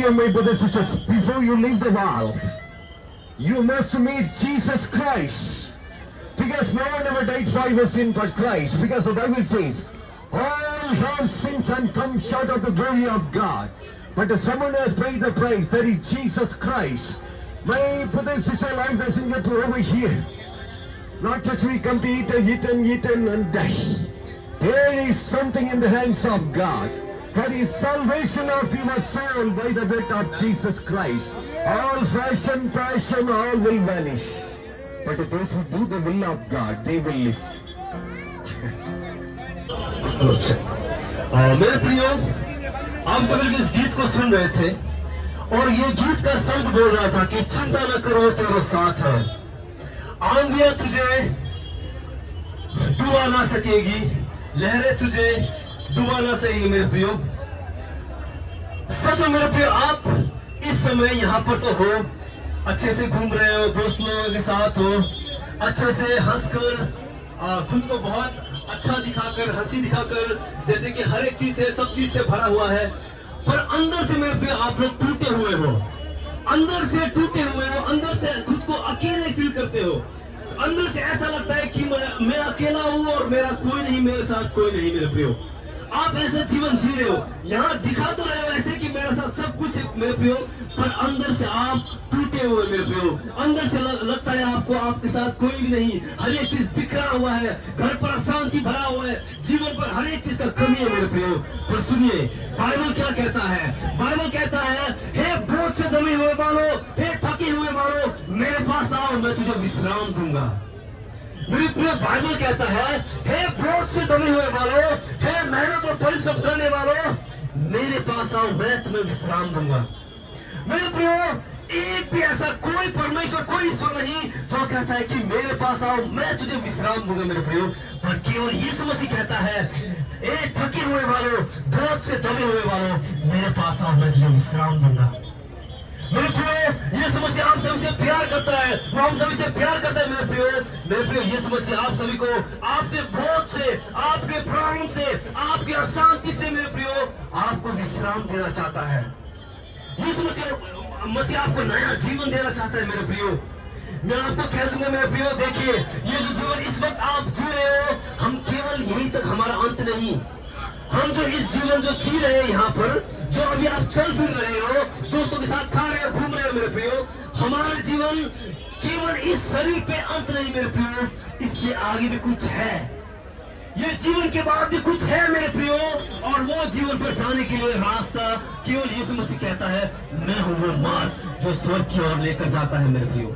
Dear my brothers and sisters, before you leave the world, you must meet Jesus Christ. Because no one ever died for your sin but Christ. Because the Bible says, all have sinned and come short of the glory of God. But someone has paid the price, that is Jesus Christ. My brothers and sisters, life doesn't get over here. Not just we come to eat and die. There is something in the hands of God. That is salvation of your soul by the blood of Jesus Christ. All fashion, passion, all will vanish. But those who do the will of God, they will live. मेरे प्रियो, आप सभी लोग इस गीत को सुन रहे थे और ये गीत का संत बोल रहा था कि चिंता न करो तेरे साथ है। आंधियां तुझे डुबा ना सकेगी, लहरें तुझे डुबा ना सकेगी। मेरे प्रियो, सच में मेरे प्रियो, आप इस समय यहाँ पर तो हो, अच्छे से घूम रहे हो, दोस्त लोगों के साथ हो, अच्छे से हंसकर खुद को बहुत अच्छा दिखाकर, हंसी दिखाकर, जैसे कि हर एक चीज से, सब चीज से भरा हुआ है। पर अंदर से मेरे प्रियो आप लोग टूटे हुए हो, अंदर से टूटे हुए हो, अंदर से खुद को अकेले फील करते हो। अंदर से ऐसा लगता है कि मैं अकेला हूं और मेरा कोई नहीं, मेरे साथ कोई नहीं। मेरे प्रियो, आप ऐसा जीवन जी रहे हो, यहाँ दिखा तो रहे हो ऐसे कि मेरे साथ सब कुछ है मेरे प्रियो, पर अंदर से आप टूटे हुए मेरे प्रियो। अंदर से लगता है आपको आपके साथ कोई भी नहीं, हर एक चीज बिखरा हुआ है, घर पर अशांति भरा हुआ है, जीवन पर हर एक चीज का कमी है मेरे प्रियो। पर सुनिए, बाइबल क्या कहता है? बाइबल कहता है, हे बोझ से दमे हुए वालों, हे थके हुए वालों, मेरे पास आओ, मैं तुझे विश्राम दूंगा। मेरे प्रिय, बाइबल कहता है, हे बोझ से दमे हुए वालों, हे मेहनत और परिश्रम करने वालों, मेरे पास आओ, मैं तुम्हें विश्राम दूंगा। मेरे प्रियो, एक भी ऐसा कोई परमेश्वर, कोई ईश्वर नहीं जो कहता है कि मेरे पास आओ, मैं तुझे विश्राम दूंगा। मेरे प्रियो, पर केवल यीशु मसीह कहता है, ए थके हुए वालों, बोझ से दमे हुए वालों, मेरे पास आओ, मैं तुझे विश्राम दूंगा। मेरे प्रियो, यीशु मसीह आप सभी से प्यार करता है, वो हम सभी से प्यार करता है। मेरे प्रियो, यीशु मसीह आप सभी को आपके बोझ से, आपके प्रॉब्लम से, आपकी अशांति से मेरे प्रियो आपको विश्राम देना चाहता है। यीशु मसीह आपको नया जीवन देना चाहता है। मेरे प्रियो, मैं आपको कह दूंगा मेरे प्रियो, देखिए ये जो जीवन इस वक्त आप जी रहे हो, हम केवल यहीं तक हमारा अंत नहीं। हम जो इस जीवन जो जी रहे हैं यहाँ पर, जो अभी आप चल फिर रहे हो, दोस्तों के साथ खा रहे हो, घूम रहे हो मेरे प्रियो, हमारा जीवन केवल इस शरीर पे अंत नहीं मेरे प्रियो, इससे आगे भी कुछ है। ये जीवन के बाद भी कुछ है मेरे प्रियो, और वो जीवन पर जाने के लिए रास्ता केवल यीशु मसीह कहता है, मैं हूं वो मार्ग जो स्वर्ग की ओर लेकर जाता है। मेरे प्रियो,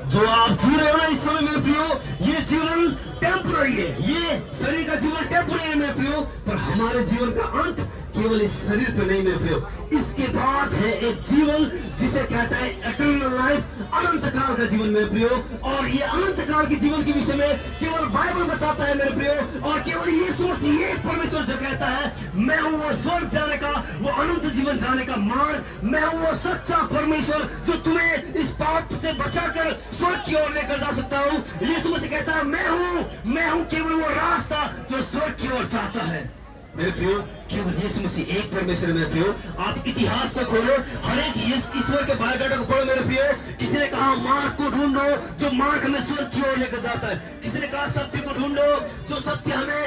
जो आप जी रहे हो ना इस समय मेरे प्रियो, ये जीवन टेम्पररी है, ये शरीर का जीवन टेम्पररी है मेरे प्रियो, पर हमारे जीवन का अंत केवल इस शरीर पे नहीं मेरे प्रियो, इसके बाद है एक जीवन जिसे कहता है इटर्नल लाइफ, अनंत काल का जीवन मेरे प्रियो। और ये अनंत काल के जीवन के विषय में केवल बाइबल बताता है मेरे प्रियो, और केवल यीशु मसीह एक परमेश्वर जो कहता है, मैं हूं वो स्वर्ग जाने का, वो अनंत जीवन जाने का मार्ग, मैं हूं वो सच्चा परमेश्वर जो तुम्हें इस पाप से बचाकर स्वर्ग की ओर लेकर जा सकता हूं। यीशु मसीह कहता है, मैं हूं केवल वो रास्ता जो स्वर्ग की ओर जाता है। मेरे प्रियो, केवल यीशु मसीह एक परमेश्वर है मेरे प्रियो। आप इतिहास को खोलो, हर एक ईश्वर के बायोडाटा को पढ़ो मेरे प्रियो। किसी ने कहा मार्ग को ढूंढो जो मार्ग हमें स्वर्ग की ओर लेकर जाता है, किसी ने कहा सत्य को ढूंढो जो सत्य हमें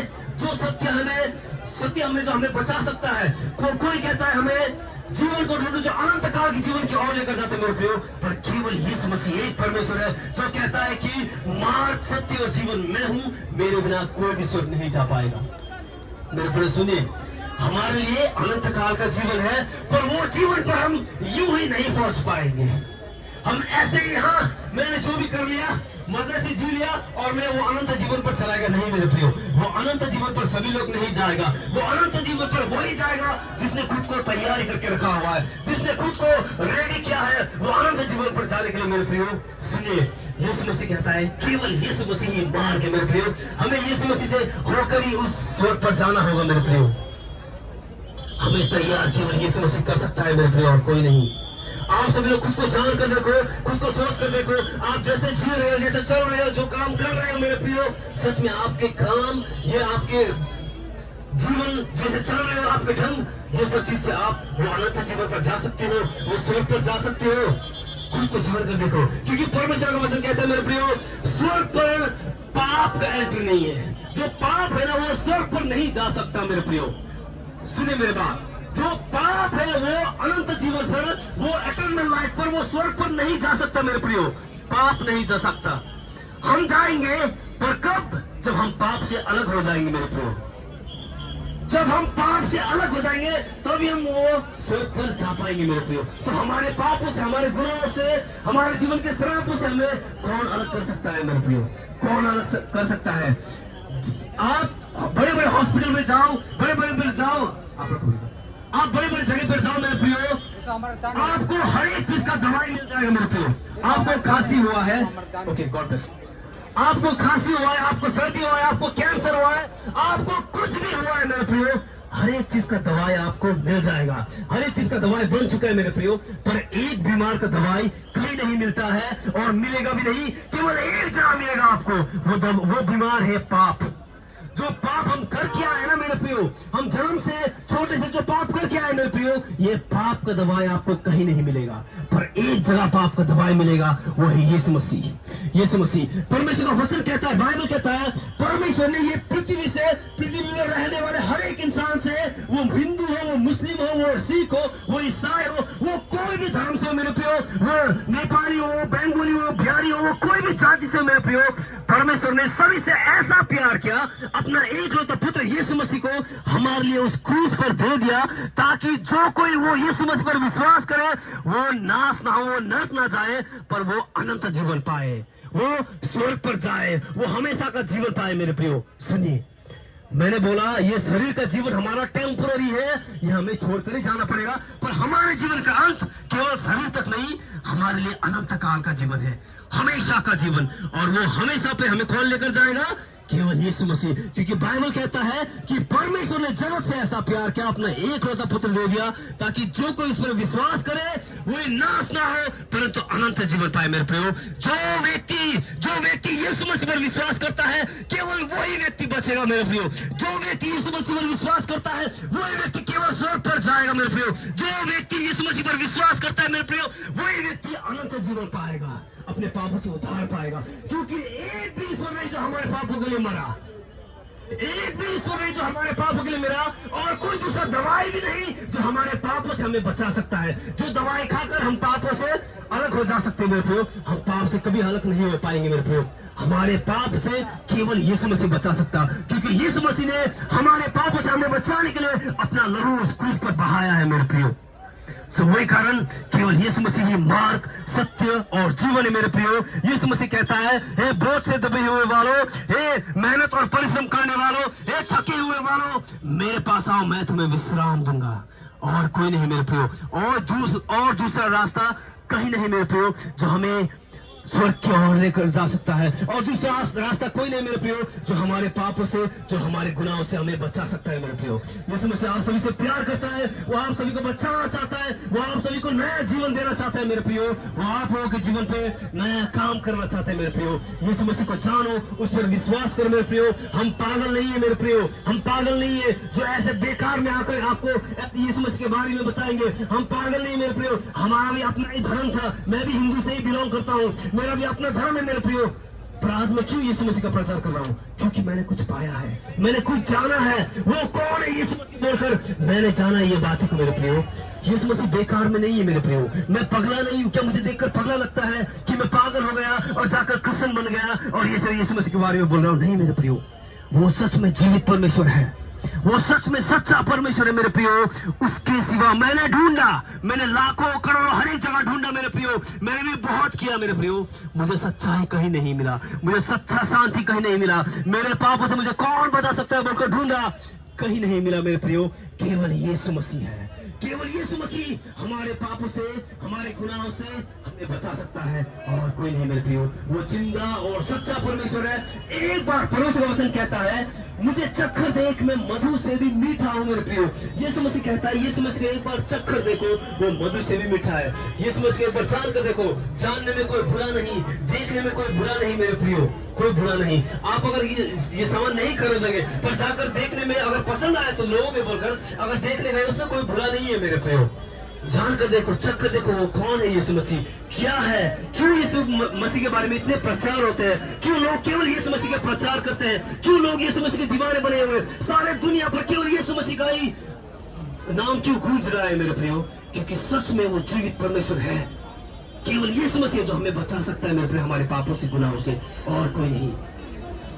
जो हमें बचा सकता है, कोई कहता है हमें जीवन को ढूंढो जो अनंत काल के जीवन की ओर लेकर जाते हैं मेरे प्रियो। पर केवल यीशु मसीह एक परमेश्वर है जो कहता है कि मार्ग, सत्य और जीवन मैं हूं, मेरे बिना कोई भी स्वर्ग नहीं जा पाएगा। मेरे प्रिय सुनिए, हमारे लिए अनंत काल का जीवन है, पर वो जीवन पर हम यूं ही नहीं पहुंच पाएंगे। हम ऐसे ही, हाँ मैंने जो भी कर लिया, मजे से जी लिया और मैं वो अनंत जीवन पर चला गया, नहीं मेरे प्रियो। वो अनंत जीवन पर सभी लोग नहीं जाएगा, वो अनंत जीवन पर वही जाएगा जिसने खुद को तैयारी करके रखा हुआ है, जिसने खुद को रेडी किया है वो अनंत जीवन पर जाने के लिए। मेरे प्रियो सुनिए, यीशु मसीह कहता है केवल यीशु मसीह ही मार्ग है मेरे प्रियो। हमें यीशु मसीह से होकर ही उस स्वर्ग पर जाना होगा मेरे प्रियो। हमें तैयार केवल यीशु मसीह कर सकता है मेरे प्रियो, और कोई नहीं। आप सभी लोग खुद को जान कर देखो, खुद को सोच कर देखो, आप जैसे जी रहे हो, जैसे चल रहे हो, जो काम कर रहे हो मेरे प्रियो, सच में आपके काम, ये आपके जीवन जैसे चल रहे हो आपके ढंग, ये सब चीज से आप वो अनंत जीवन पर जा सकते हो, वो स्वर्ग पर जा सकते हो। खुद को झाड़ कर देखो, क्योंकि परमेश्वर का वचन कहता है मेरे प्रियो, स्वर्ग पर पाप का एंट्री नहीं है। जो पाप है ना वो स्वर्ग पर नहीं जा सकता मेरे प्रियो। सुने मेरे बात, जो पाप है वो अनंत जीवन पर, वो एटर्नल लाइफ पर, वो स्वर्ग पर नहीं जा सकता मेरे प्रियो। पाप नहीं जा सकता। हम जाएंगे, पर कब? जब हम पाप से अलग हो जाएंगे मेरे प्रियो। जब हम पाप से अलग हो जाएंगे तभी हम वो स्वर्ग पर जा पाएंगे मेरे प्रियो। तो हमारे पापों से, हमारे गुनाहों से, हमारे जीवन के श्रापों से हमें कौन अलग कर सकता है मेरे प्रियो? कौन अलग कर सकता है? आप बड़े बड़े हॉस्पिटल में जाओ, बड़े बड़े जाओ, आप बड़े बड़े जगह पर जाओ मेरे प्रियो, आपको हर एक चीज का दवाई मिल जाएगा मेरे प्रियो। आपको खांसी हुआ है, ओके गॉड ब्लेस, आपको खांसी हुआ है, आपको सर्दी हुआ है, आपको कैंसर हुआ है, आपको कुछ भी हुआ है मेरे प्रियो, हर एक चीज का दवाई आपको मिल जाएगा। हर एक चीज का दवाई बन चुका है मेरे प्रियो। पर एक बीमार का दवाई कहीं नहीं मिलता है और मिलेगा भी नहीं, केवल एक जगह मिलेगा आपको। वो बीमार है पाप। जो पाप हम करके आए ना मेरे प्रियो, हम जन्म से छोटे से जो पाप करके आए मेरे प्रियो, ये पाप का दवाई आपको कहीं नहीं मिलेगा। पर एक जगह पाप का दवाई मिलेगा, वो है यीशु मसीह। यीशु मसीह, परमेश्वर का वचन कहता है, बाइबल कहता है, परमेश्वर ने ये पृथ्वी में रहने वाले हर एक इंसान से, वो हिंदू हो, वो मुस्लिम हो, वो सिख हो, वो ईसाई हो, वो कोई भी धर्म से हो मेरे प्रियो, वो नेपाली हो, बंगाली हो, बिहारी हो, वो कोई भी जाति से मेरे प्रियो, परमेश्वर ने सभी से ऐसा प्यार किया, अपना एकलौता पुत्र यीशु मसीह को हमारे लिए उस क्रूस पर दे दिया, ताकि जो कोई वो यीशु मसीह पर विश्वास करे वो नाश ना हो, वो नरक ना जाए, पर वो अनंत जीवन पाए, वो स्वर्ग पर जाए, वो हमेशा का जीवन पाए मेरे प्रियो। सुनिए, मैंने बोला ये शरीर का जीवन हमारा टेम्पोररी है, ये हमें छोड़कर ही जाना पड़ेगा, पर हमारे जीवन का अंत केवल शरीर तक नहीं, हमारे लिए अनंत काल का जीवन है, हमेशा का जीवन। और वो हमेशा पे हमें कौन लेकर जाएगा? केवल यीशु मसीह। क्योंकि बाइबल कहता है कि परमेश्वर ने जगत से ऐसा प्यार किया, अपना एकलौता पुत्र दे दिया, ताकि जो कोई इस पर विश्वास करे वो नाश ना हो, परंतु अनंत जीवन पाए मेरे प्रियो। जो व्यक्ति यीशु मसीह पर विश्वास करता है, केवल वही व्यक्ति बचेगा मेरे प्रियो। जो व्यक्ति यीशु मसीह पर विश्वास करता है, वही व्यक्ति केवल स्वर्ग पर जाएगा मेरे प्रियो। जो व्यक्ति यीशु मसीह पर विश्वास करता है मेरे प्रियो, वही व्यक्ति अनंत जीवन पाएगा, अपने पापों से उद्धार पाएगा। क्योंकि एक भी ईश्वर नहीं जो हमारे पापों के लिए मरा, एक भी ईश्वर नहीं जो हमारे पापों के लिए मरा, और कोई दूसरा दवाई भी नहीं जो हमारे पापों से हमें बचा सकता है। जो दवाई खाकर हम पापों से अलग हो जा सकते हैं मेरे प्रियो, हम पाप से कभी अलग नहीं हो पाएंगे मेरे प्रियो। हमारे पाप से केवल यीशु मसीह बचा सकता, क्योंकि यीशु मसीह ने हमारे पापों से हमें बचाने के लिए अपना लहू उस क्रूस पर बहाया है मेरे प्रियो। वही कारण केवल यीशु मसीह ही मार्ग, सत्य और जीवन है मेरे प्रियो। यीशु मसीह कहता है, हे बोझ से दबे हुए वालों, हे मेहनत और परिश्रम करने वालों, हे थके हुए वालों, मेरे पास आओ, मैं तुम्हें विश्राम दूंगा। और कोई नहीं मेरे प्रियो, और दूसरा रास्ता कहीं नहीं मेरे प्रियो जो हमें स्वर्ग की ओर लेकर जा सकता है, और दूसरा रास्ता कोई नहीं मेरे प्रियो जो हमारे पापों से, जो हमारे गुनाहों से हमें बचा सकता है मेरे प्रियो। यीशु मसीह आप सभी से प्यार करता है, वो आप सभी को बचाना चाहता है, वो आप सभी को नया जीवन देना चाहता है मेरे प्रियो। वो आप लोगों के जीवन पे नया काम करना चाहता है मेरे प्रियो। यीशु मसीह को जानो, उस पर विश्वास करो मेरे प्रियो। हम पागल नहीं है मेरे प्रियो, हम पागल नहीं है जो ऐसे बेकार में आकर आपको यीशु मसीह के बारे में बताएंगे। हम पागल नहीं मेरे प्रियो, हमारा भी अपना ही धर्म था, मैं भी हिंदू से ही बिलोंग करता हूँ, मेरा भी अपना धर्म है मेरे प्रियो। पर आज मैं क्यों यीशु मसीह का प्रचार कर रहा हूँ? क्योंकि मैंने कुछ पाया है, मैंने कुछ जाना है। वो कौन है यीशु मसीह बोलकर मैंने जाना ये बात है मेरे प्रियो। यीशु मसीह बेकार में नहीं है मेरे प्रियो। मैं पगला नहीं हूँ। क्या मुझे देखकर पगला लगता है कि मैं पागल हो गया और जाकर क्रिश्चियन बन गया और ये सब यीशु मसीह के बारे में बोल रहा हूँ? नहीं मेरे प्रियो, वो सच में जीवित परमेश्वर है, वो सच में सच्चा परमेश्वर है मेरे प्रियो। उसके सिवा मैंने ढूंढा, मैंने लाखों करोड़ों हर एक जगह ढूंढा मेरे प्रियो, मैंने भी बहुत किया मेरे प्रियो, मुझे सच्चाई कहीं नहीं मिला, मुझे सच्चा शांति कहीं नहीं मिला। मेरे पापों से मुझे कौन बचा सकता है बोलकर ढूंढा, कहीं नहीं मिला मेरे प्रियो। केवल यीशु मसीह है, केवल यीशु मसीह हमारे पापों से, हमारे गुनाहों से हमें बचा सकता है और कोई नहीं मेरे प्रियो। वो जिंदा और सच्चा परमेश्वर है। एक बार परमेश्वर का वचन कहता है, मुझे चक्कर देख, मैं मधु से भी मीठा हूं मेरे प्रियो। यीशु मसीह कहता है, यीशु मसीह एक बार चक्कर देखो, वो मधु से भी मीठा है। यीशु मसीह एक बार जान कर देखो, जानने में कोई बुरा नहीं, देखने में कोई बुरा नहीं मेरे प्रियो, कोई बुरा नहीं। आप अगर ये सामान नहीं खरीद लगे, पर जाकर देखने में अगर पसंद आए तो लोगों में बोलकर अगर देखने गए, उसमें कोई बुरा नहीं है मेरे प्रियो। जान कर देखो, चख कर देखो, वो कौन है यीशु मसीह, क्या है, क्यों यीशु मसीह के बारे में इतने प्रचार होते हैं, क्यों लोग केवल यीशु मसीह का प्रचार करते हैं, क्यों लोग यीशु मसीह के दीवाने बने हुए, सारे दुनिया पर केवल यीशु मसीह का ही नाम क्यों गूंज रहा है मेरे प्रियो? क्योंकि सच में वो जीवित परमेश्वर है। केवल यीशु मसीह जो हमें बचा सकता है मेरे प्रियो, हमारे पापों से, गुनाहों से, और कोई नहीं।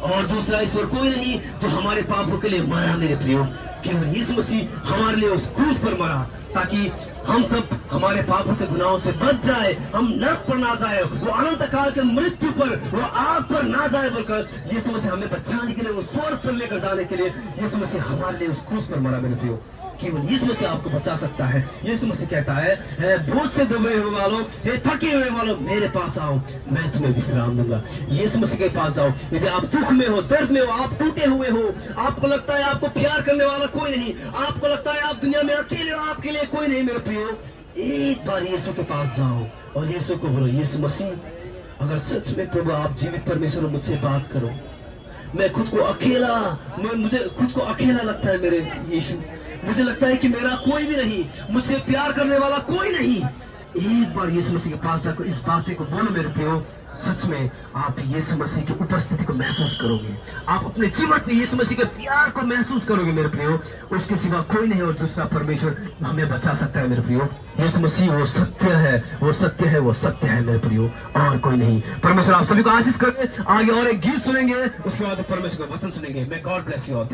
और दूसरा ईश्वर कोई नहीं जो हमारे पापों के लिए मरा मेरे प्रियो। केवल यीशु मसीह हमारे लिए उस क्रूस पर मरा, ताकि हम सब हमारे पापों से, गुनाहों से बच जाए, हम नरक पर ना जाए, वो अनंत काल के मृत्यु पर, वो आग पर ना जाए बोलकर यीशु मसीह हमें बचाने के लिए, वो स्वर्ग पर लेकर जाने के लिए यीशु मसीह हमारे लिए उस क्रूस पर मरा मेरे प्रियो। केवल यीशु मसीह आपको बचा सकता है। यीशु मसीह कहता है, बोझ से दबे हुए वालों, हे थके हुए वालों, मेरे पास आओ, मैं तुम्हें विश्राम दूंगा। यीशु मसीह के पास जाओ। यदि आप दुख में हो, दर्द में हो, आप टूटे हुए हो, आपको लगता है आपको प्यार करने वाला कोई नहीं, आपको लगता है आप दुनिया में अकेले हो, आपके लिए कोई नहीं मेरे प्रियो, एक बार यीशु के पास जाओ और यीशु को बोलो, यीशु मसीह, अगर सच में प्रभु आप जीवित परमेश्वर हो, मुझसे बात करो। मैं खुद को अकेला, मुझे खुद को अकेला लगता है मेरे यीशु, मुझे लगता है कि मेरा कोई भी नहीं, मुझसे प्यार करने वाला कोई नहीं। एक बार यीशु मसीह के पास जाकर इस बातें को बोलो मेरे प्रियो, सच में आप यीशु मसीह की उपस्थिति को महसूस करोगे, आप अपने जीवन में यीशु मसीह के प्यार को महसूस करोगे मेरे प्रियो। उसके सिवा कोई नहीं और दूसरा परमेश्वर हमें बचा सकता है मेरे प्रियो। यीशु मसीह वो सत्य है, वो सत्य है, वो सत्य है मेरे प्रियो, और कोई नहीं। परमेश्वर आप सभी को आशीष करे। आगे और एक गीत सुनेंगे, उसके बाद परमेश्वर का वचन सुनेंगे। मैं गॉड ब्लेस यू ऑल।